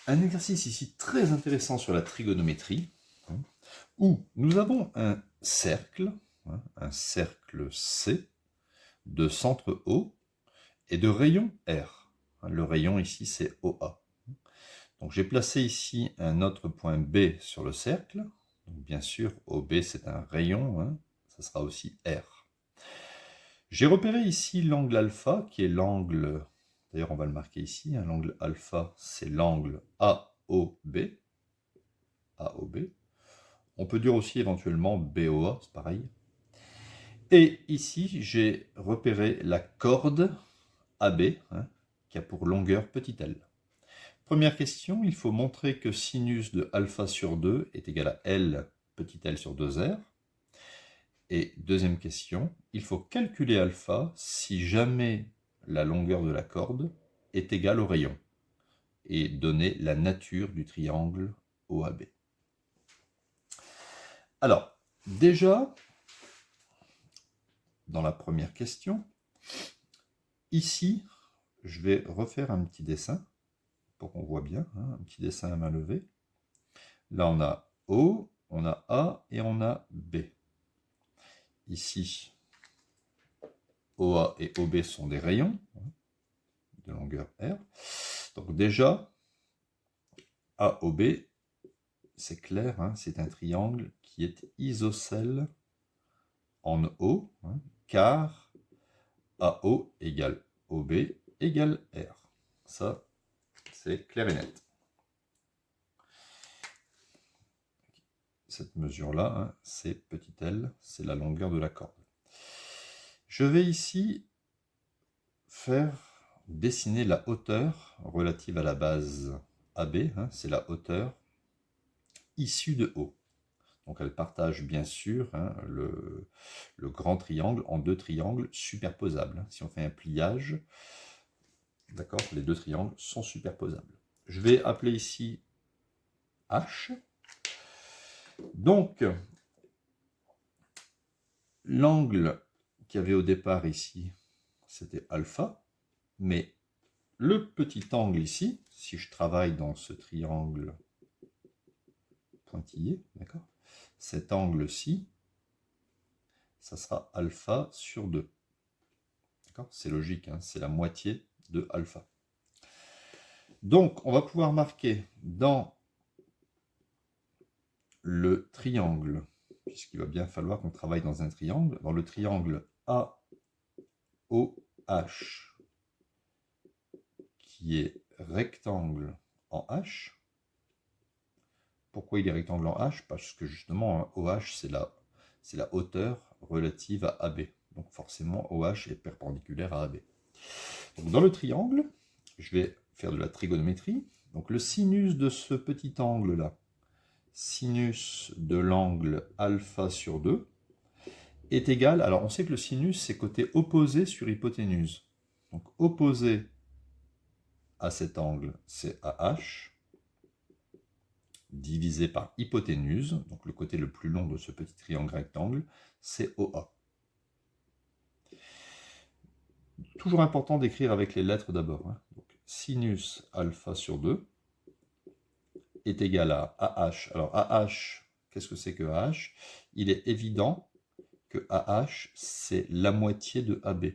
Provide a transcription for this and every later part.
un exercice ici très intéressant sur la trigonométrie, hein, où nous avons un cercle C, de centre O et de rayon R. Le rayon ici c'est OA. Donc j'ai placé ici un autre point B sur le cercle. Donc, bien sûr, OB c'est un rayon, ça sera aussi R. J'ai repéré ici l'angle alpha, qui est l'angle, d'ailleurs on va le marquer ici, l'angle alpha c'est l'angle AOB. AOB. On peut dire aussi éventuellement BOA, c'est pareil. Et ici j'ai repéré la corde AB, qui a pour longueur petit l. Première question, il faut montrer que sinus de alpha sur 2 est égal à L petit l sur 2R. Et deuxième question, il faut calculer alpha si jamais la longueur de la corde est égale au rayon et donner la nature du triangle OAB. Alors, déjà, dans la première question, ici, je vais refaire un petit dessin pour qu'on voit bien, un petit dessin à main levée. Là, on a O, on a A et on a B. Ici, OA et OB sont des rayons de longueur R. Donc déjà, AOB, c'est clair, c'est un triangle qui est isocèle en O, car AO égale OB égale R. Ça, c'est clair et net. Cette mesure-là, c'est petit l, c'est la longueur de la corde. Je vais ici dessiner la hauteur relative à la base AB, c'est la hauteur issue de O. Donc elle partage bien sûr le grand triangle en deux triangles superposables. Si on fait un pliage, d'accord, les deux triangles sont superposables. Je vais appeler ici H. Donc, l'angle qu'il y avait au départ ici, c'était alpha, mais le petit angle ici, si je travaille dans ce triangle pointillé, d'accord, cet angle-ci, ça sera alpha sur 2. C'est logique, c'est la moitié de alpha. Donc, on va pouvoir marquer dans le triangle, puisqu'il va bien falloir qu'on travaille dans un triangle, dans le triangle AOH, qui est rectangle en H. Pourquoi il est rectangle en H? Parce que justement, OH, c'est la hauteur relative à AB. Donc forcément, OH est perpendiculaire à AB. Donc, dans le triangle, je vais faire de la trigonométrie. Donc le sinus de ce petit angle-là, sinus de l'angle alpha sur 2, est égal, alors on sait que le sinus, c'est côté opposé sur hypoténuse. Donc opposé à cet angle, c'est AH, divisé par hypoténuse, donc le côté le plus long de ce petit triangle rectangle, c'est OA. Toujours important d'écrire avec les lettres d'abord. Donc, sinus alpha sur 2 est égal à AH. Alors AH, qu'est-ce que c'est que AH? Il est évident que AH, c'est la moitié de AB.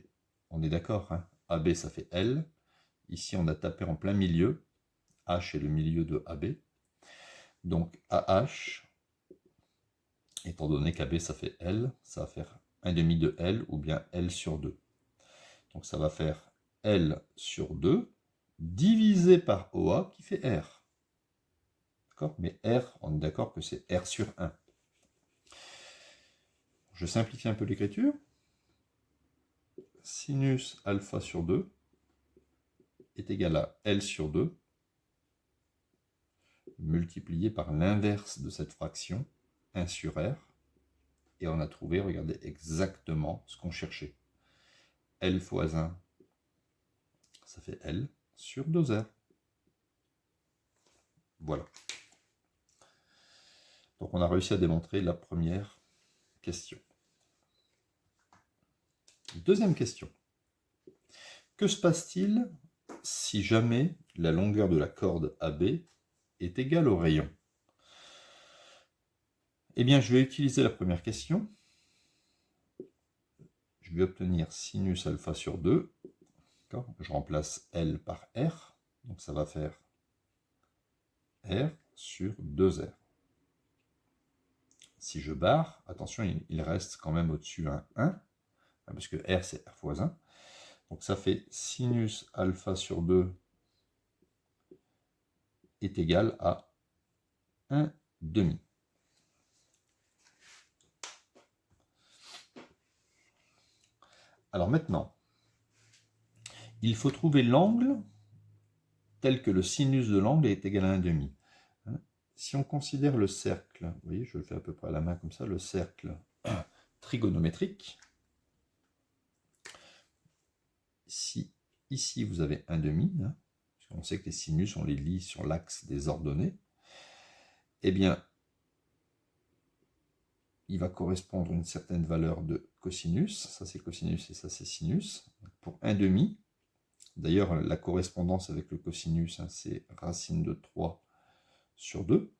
On est d'accord, AB, ça fait L. Ici, on a tapé en plein milieu. H est le milieu de AB. Donc AH, étant donné qu'AB, ça fait L, ça va faire 1,5 de L, ou bien L sur 2. Donc ça va faire L sur 2, divisé par OA, qui fait R. D'accord? Mais R, on est d'accord que c'est R sur 1. Je simplifie un peu l'écriture. Sinus alpha sur 2 est égal à L sur 2, multiplié par l'inverse de cette fraction, 1 sur R. Et on a trouvé, regardez, exactement ce qu'on cherchait. L fois 1, ça fait L sur 2R. Voilà. Donc on a réussi à démontrer la première question. Deuxième question. Que se passe-t-il si jamais la longueur de la corde AB est égal au rayon. Eh bien, je vais utiliser la première question. Je vais obtenir sinus alpha sur 2. Je remplace L par R. Donc ça va faire R sur 2R. Si je barre, attention, il reste quand même au-dessus un 1, parce que R c'est R fois 1. Donc ça fait sinus alpha sur 2 est égal à 1 demi. Alors maintenant, il faut trouver l'angle tel que le sinus de l'angle est égal à 1 demi. Si on considère le cercle, vous voyez, je le fais à peu près à la main comme ça, le cercle trigonométrique, si ici vous avez 1 demi, on sait que les sinus, on les lit sur l'axe des ordonnées, eh bien, il va correspondre à une certaine valeur de cosinus, ça c'est cosinus et ça c'est sinus, pour 1 demi. D'ailleurs, la correspondance avec le cosinus, c'est racine de 3 sur 2.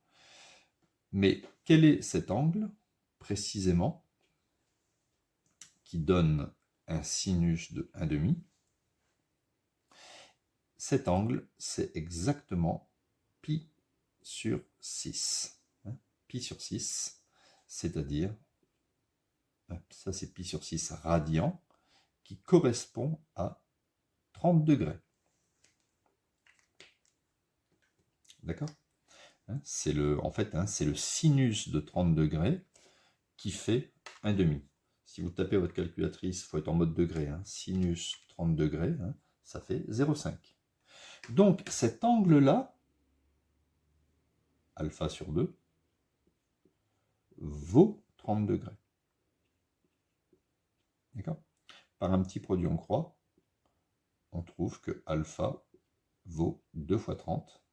Mais quel est cet angle, précisément, qui donne un sinus de 1 demi? Cet angle, c'est exactement pi sur 6. Pi sur 6, c'est-à-dire, ça c'est pi sur 6 radians, qui correspond à 30 degrés. D'accord? En fait, c'est le sinus de 30 degrés qui fait 1 demi. Si vous tapez votre calculatrice, il faut être en mode degré. Sinus 30 degrés, ça fait 0,5. Donc cet angle-là, alpha sur 2, vaut 30 degrés. D'accord? Par un petit produit en croix, on trouve que alpha vaut 2 fois 30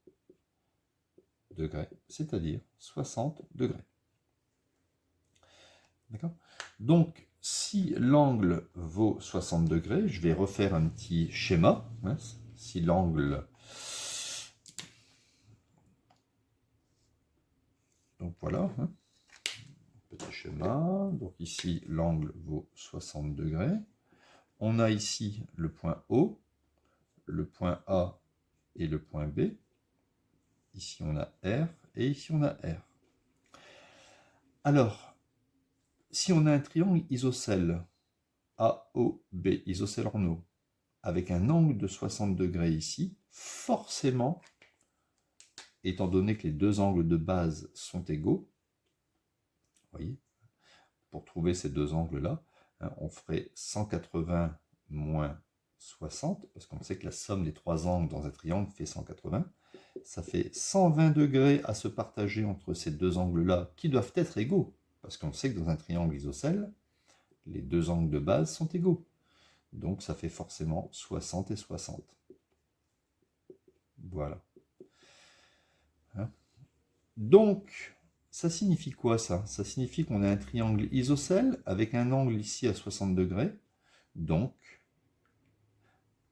degrés, c'est-à-dire 60 degrés. D'accord? Donc, si l'angle vaut 60 degrés, je vais refaire un petit schéma. Si l'angle... Donc voilà, petit schéma. Donc ici, l'angle vaut 60 degrés. On a ici le point O, le point A et le point B. Ici, on a R et ici, on a R. Alors, si on a un triangle isocèle, AOB, isocèle en O, avec un angle de 60 degrés ici, forcément, étant donné que les deux angles de base sont égaux, vous voyez, pour trouver ces deux angles-là, on ferait 180 moins 60, parce qu'on sait que la somme des trois angles dans un triangle fait 180. Ça fait 120 degrés à se partager entre ces deux angles-là, qui doivent être égaux, parce qu'on sait que dans un triangle isocèle, les deux angles de base sont égaux. Donc ça fait forcément 60 et 60. Voilà. Donc, ça signifie quoi ça? Ça signifie qu'on a un triangle isocèle avec un angle ici à 60 degrés. Donc,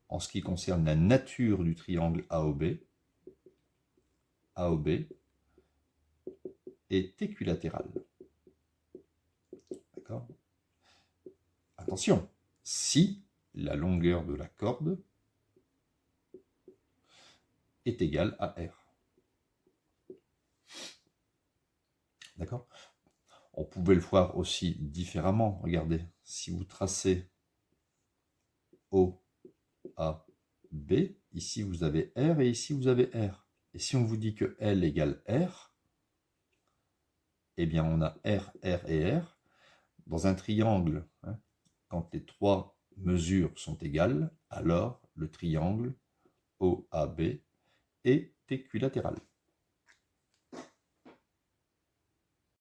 en ce qui concerne la nature du triangle AOB est équilatéral. D'accord? Attention, si la longueur de la corde est égale à R. D'accord? On pouvait le voir aussi différemment. Regardez, si vous tracez O, A, B, ici vous avez R et ici vous avez R. Et si on vous dit que L égale R, eh bien on a R, R et R. Dans un triangle, quand les trois mesures sont égales, alors le triangle OAB est équilatéral.